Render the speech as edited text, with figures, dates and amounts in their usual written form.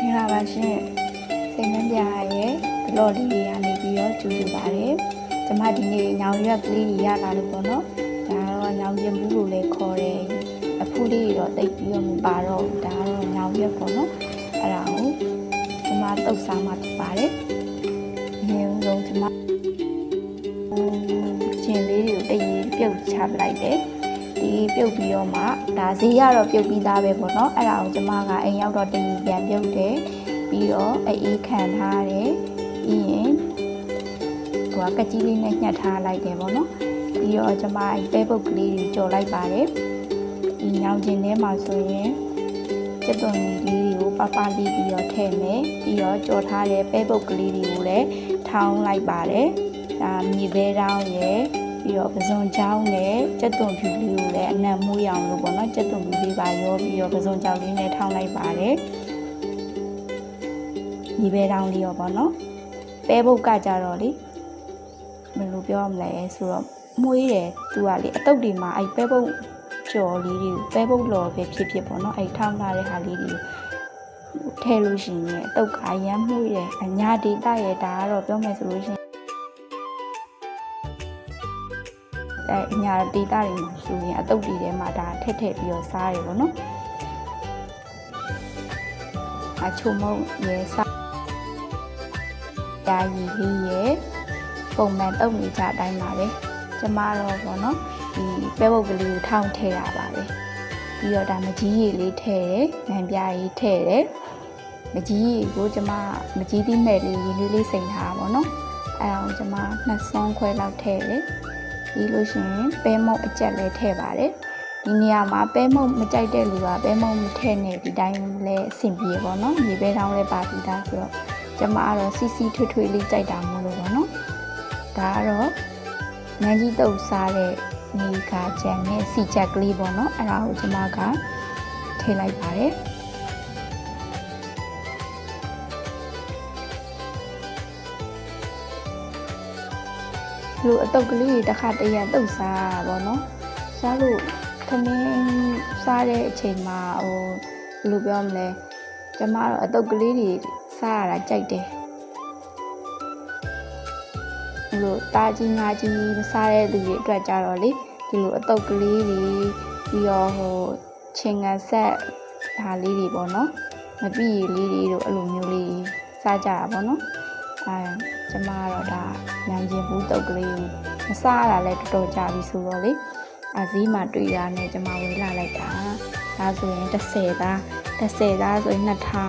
င်္ဂလာပါရှင်စိတ်နှပြရဲ့ဘလော့လေးတွေကနေပြီးတော့ကြိုဆိုပါတယ်ကျမဒီနေ့ညောင်ရွက်ကလေးတွေရလာလို့ပေါ့နော်ဒါတော့ညောင်ရင်ဘူးလို့လည်းခေါ်တယ်အဖူးလေးတွေတော့တိတ်ပြီးတော့မပါတော့ဘူးဒါတော့ညောင်ရွက်ပေါ့နော်အဲ့ဒါကိုကျမတုတ်စားမှဖြစ်ပါတယ်အရင်ဆုံးကျမကျင်လေးတွေကိုတရေးပြုတ်ချပလိုက်တယ်ဒီပြုတ်ပြီးတော့မှဒါဈေးရတော့ပြုတ်ပြီးသားပဲပေါ့နော်အဲ့ဒါကိုကျမကအိမ်ရောက်တော့တရေးပြန်ပြုတ်တယ်ပြီးတော့အေးခံထားတယ်ပြီးရင်ကကြီးလေးနဲ့ညှက်ထားလိုက်တယ်ပေါ့နော်ပြီးတော့ကျမပဲပုတ်ကလေးတွေကြော်လိုက်ပါတယ်ဒီညောင်ကျင်ထဲမှာဆိုရင်ကျက်သွန်လေးတွေကိုပပလေးပြီးတော့ထည့်မယ်ပြီးတော့ကြော်ထားတဲ့ပဲပုတ်ကလေးတွေကိုလည်းထောင်းလိုက်ပါတယ်ဒါမြေပဲတောင်းရယ်ပြီးတော့ပဇွန်ချောင်းနဲ့ကျက်သွန်ဖြူလေးကိုလည်းအနံ့မိုးရောင်လို့ပေါ့နော်ကျက်သွန်ဖြူလေးပါရောပြီးတော့ပဇွန်ချောင်းလေးနဲ့ထောင်းလိုက်ပါတယ်မြေပဲတောင်းလေးရောပေါ့နော်ပဲပုတ်ကကြတော့လေဘယ်လိုပြောမလဲဆိုတော့မွေးတယ်သူကလေအတုပ်တွေမှာအဲ့ပဲပုတ်ကြော်လေးတွေပဲပုတ်လော်ပဲဖြစ်ဖြစ်ပေါ့နော်အဲ့ထောင်းထားတဲ့ဟာလေးတွေထည့်လို့ရှိရင်အတုပ်ကအရမ်းမွေးတယ်အညာဒေတာရဲ့ဒါကတော့ပြောမယ်ဆိုလို့ရှိရင်အဲ့အညာဒေတာတွေမှာဆိုရင်အတုပ်တွေထဲမှာဒါထည့်ပြီးတော့စားတယ်ပေါ့နော်အချုံမုံရဲ့စားယာယီလေးရဲ့ပုံမှန်တုပ်နေကြအတိုင်းပါပဲကျမတော့ပေါ့နော်ဒီပဲပုတ်ကလေးကိုထောင်းထည့်တာပါပဲပြီးတော့ဒါမကြီးရည်လေးထည့်တယ်ငံပြားကြီးထည့်တယ်မကြီးရည်ကိုကျမမကြီးသီးမဲ့လေးရင်းလေးစိမ်ထားပါပေါ့နော်အဲအောင်ကျမ2ဆွန်းခွဲလောက်ထည့်တယ်ပြီးလို့ရှိရင်ပဲမုတ်အကျက်လေးထည့်ပါတယ်ဒီနေရာမှာပဲမုတ်မကြိုက်တဲ့လူကပဲမုတ်မထည့်နဲ့ဒီတိုင်းလည်းအဆင်ပြေပေါ့နော်မြေပဲတောင်းလည်းပါပြီးသားဆိုတော့ကျမကတော့စီစီထွေးထွေးလေးကြိုက်တာမလို့ပေါ့နော်ဒါကတော့နန်းကြီးတုပ်စားတဲ့မြေခါကြံနဲ့စီချက်ကလေးပေါ့နော်အဲ့ဒါကိုကျွန်မကထည့်လိုက်ပါတယ်လူအတုပ်ကလေးတစ်ခါတည်းရတုပ်စားပေါ့နော်စားလို့ခမင်းစားတဲ့အချိန်မှာဘယ်လိုပြောမလဲကျွန်မတော့အတုပ်ကလေးတွေစားရတာကြိုက်တယ်လို့တာကြီးငါကြီးမစားတဲ့သူတွေအတွက်ကြတော့လေဒီလိုအတုပ်ကလေးတွေပြီးတော့ချင်းငံဆက်ဒါလေးတွေပေါ့နော်မပြည့်လေးတွေတို့အဲ့လိုမျိုးလေးစားကြတာပေါ့နော်ကျမကတော့ဒါညောင်ကျင်ဘူးတုပ်ကလေးကိုမစားရတာလည်းတော်တော်ကြာပြီဆိုတော့လေဈေးမှာတွေ့ရနဲ့ကျမဝယ်လာလိုက်တာဒါဆိုရင်10သားဆိုရင်2000